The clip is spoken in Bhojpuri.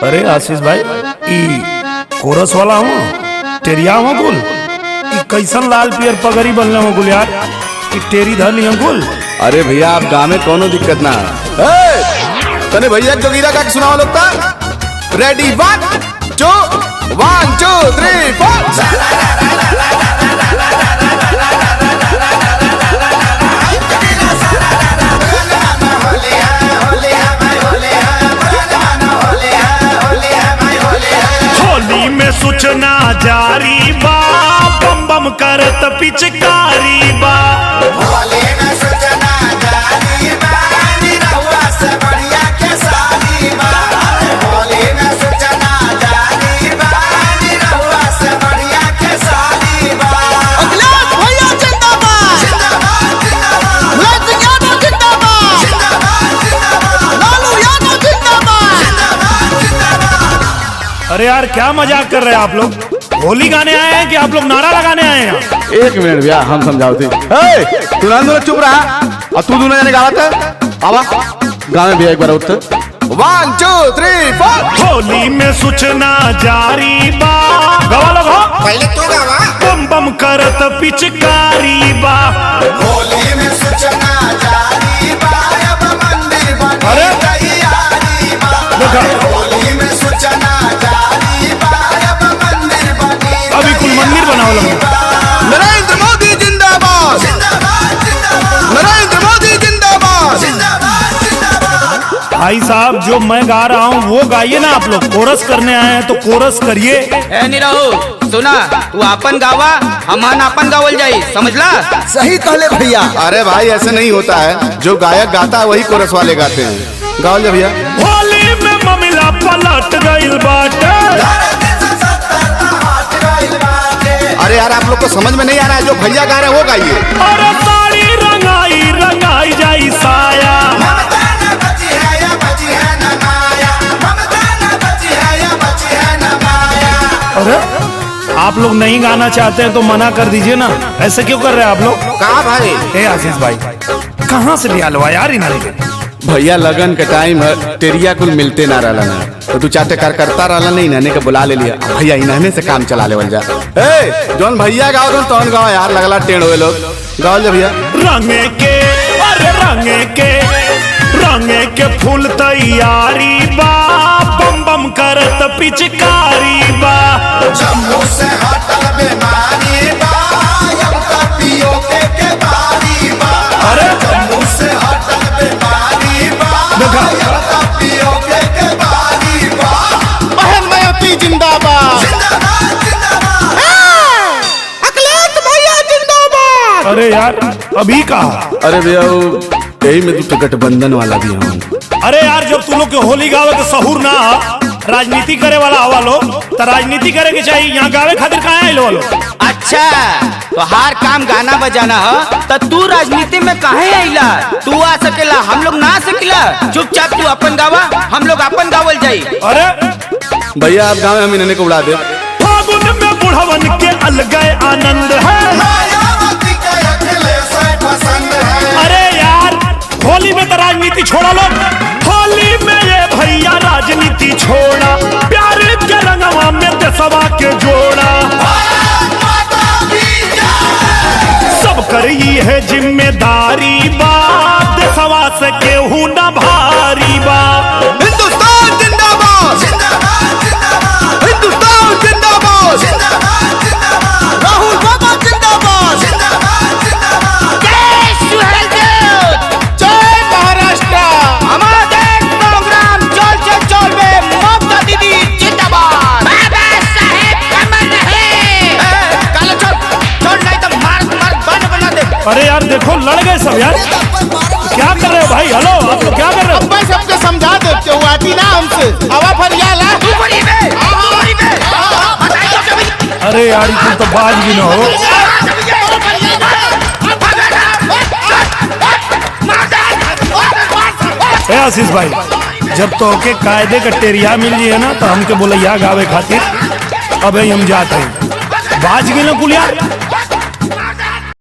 अरे आशीष भाई ई कोरस वाला हूँ टेरिया हूँ गुल कैसन लाल पियर पगड़ी बनले हो गुल यार टेरी धर लिया गुल। अरे भैया आप गाँव में कोनो दिक्कत ना है तने भैया जोगीरा का सुनाओ लोग ता रेडी 1 2 3 4 होली में सूचना जारी बा बम बम करत पिचकारी बा होली में सूचना जारी बा निरहुआ से बढ़िया के सारी बा होली में सूचना जारी बा निरहुआ से बढ़िया के सारी बा अखिलेश भैया जिंदाबाद जिंदाबाद जिंदाबाद लालू यादव जिंदाबाद जिंदाबाद जिंदाबाद लालू यादव जिंदाबाद जिंदाबाद जिंदाबाद। अरे यार क्या मजाक कर रहे हैं आप लोग होली गाने आए हैं कि आप लोग नारा लगाने आए हैं? एक मिनट भैया हम समझाओ थे तू दोनों चुप रहा और तू दोनों जाने गावत है आवा गाँव में भैया एक बार उठ 1 2 3 4 होली में सूचना जारी बा गवा लोग हो पहले तू गावा बम बम करत पिचकारी बा होली में सूचना जारी बा अब मंदिर बनी अरे! तैयारी बा देखा। होली में सूचना जारी बा अब मंदिर बनी अभी कुल मंदिर बनाओ लोग। नरेंद्र मोदी जिंदाबाद जिंदाबाद जिंदाबाद नरेंद्र मोदी जिंदाबाद जिंदाबाद जिंदाबाद। भाई साहब जो मैं गा रहा हूँ वो गाइए ना आप लोग कोरस करने आए हैं तो कोरस करिए। ए निरहु सुना तू अपन गावा हमन अपन गावल जाई समझला। सही कहले भैया। अरे भाई ऐसे नहीं होता है जो गायक गाता है वही कोरस वाले गाते हैं गाओ ले भैया। होली में ममिला पलट गइल बाटे अरे यार आप लोग को समझ में नहीं आ रहा है जो भैया गा रहे हैं वो गाइए। अरे साड़ी रंगाई रंगाई जाई साया ममता न बची है या बची है न माया ममता न बची है या बची है न माया। अरे आप लोग नहीं गाना चाहते हैं तो मना कर दीजिए ना ऐसे क्यों कर रहे हैं आप लोग? कहा भाई ए आशीष भाई कहाँ से लिया लो यार इन्हें भैया लगन के टाइम है टेरिया कुल मिलते ना रहला ना तो तू चाहते कर करता रहला नहीं नहने के बुला ले लिया भैया इन्हने से काम चला लेवल जा। ए जौन भैया गाओ तौन गाओ यार लगला टेढ़ हुए लोग गाओ ले भैया। रंगे के अरे रंगे के फूल तैयारी बा बम बम करत पिचकारी बा जम्मू से हटल बीमारी बा अब तक पियो के बारी बा अरे! जम्मू से हटल बीमारी बा देखा। अब तक पियो के बारी बा बहन मयती जिंदाबाद जिंदाबाद जिंदाबाद। अखिलेश भैया जिंदाबाद। अरे यार अभी कहा। अरे भैया यही में तू गठबंधन वाला भी हम। अरे यार जब तू लोग के होली गावे के सहूर ना राजनीति करे वाला हवा लोग तो राजनीति करे के चाहिए यहाँ गावे खातिर कहाँ आए लो अच्छा तो हर काम गाना बजाना है तो तू राजनीति में काहे आइला। तू आ सकेला हम लोग ना आ सकेला। चुपचाप तू अपन गावा हम लोग अपन गावल जाई। अरे भैया आप गाँव में हम इन्हें को उड़ा दे। फागुन में बुढ़वन के अलग आनंद है। मायावती का अखिलेश पसंद है। अरे यार होली में तो राजनीति छोड़ा लोग होली में ये भैया राजनीति छोड़ा प्यार के रंगवा में देशवा के जोड़ा सब करी है जिम्मेदारी बा देशवा से केहू न भारी बा। हिंदुस्तान जिंदाबाद जिंदाबाद जिंदाबाद हिंदुस्तान जिंदाबाद जिंदाबाद जिंदाबाद राहुल बाबा जिंदाबाद जिंदाबाद जिंदाबाद। जय सुहेलदेव जय महाराष्ट्र हमारा देश प्रोग्राम चल बे ममता दीदी जिंदाबाद। बाबा साहेब कमल रहे। काले चल नहीं तो मार बन बना दे। अरे यार देखो लड़ गए सब यार क्या कर रहे हो भाई? हेलो आप लोग क्या कर रहे हो? मैं सबके समझा देते हूँ आती ना हमसे हवा फरियाला तू बड़ी बे बताइए तो कभी। अरे यार तुम तो बाज भी ना हो। ए आशीष भाई जब तो के कायदे का टेरिया मिल जाए ना तो हमके बोले या गावे खातिर अब हम जाते हैं बाज भी ना कुलिया।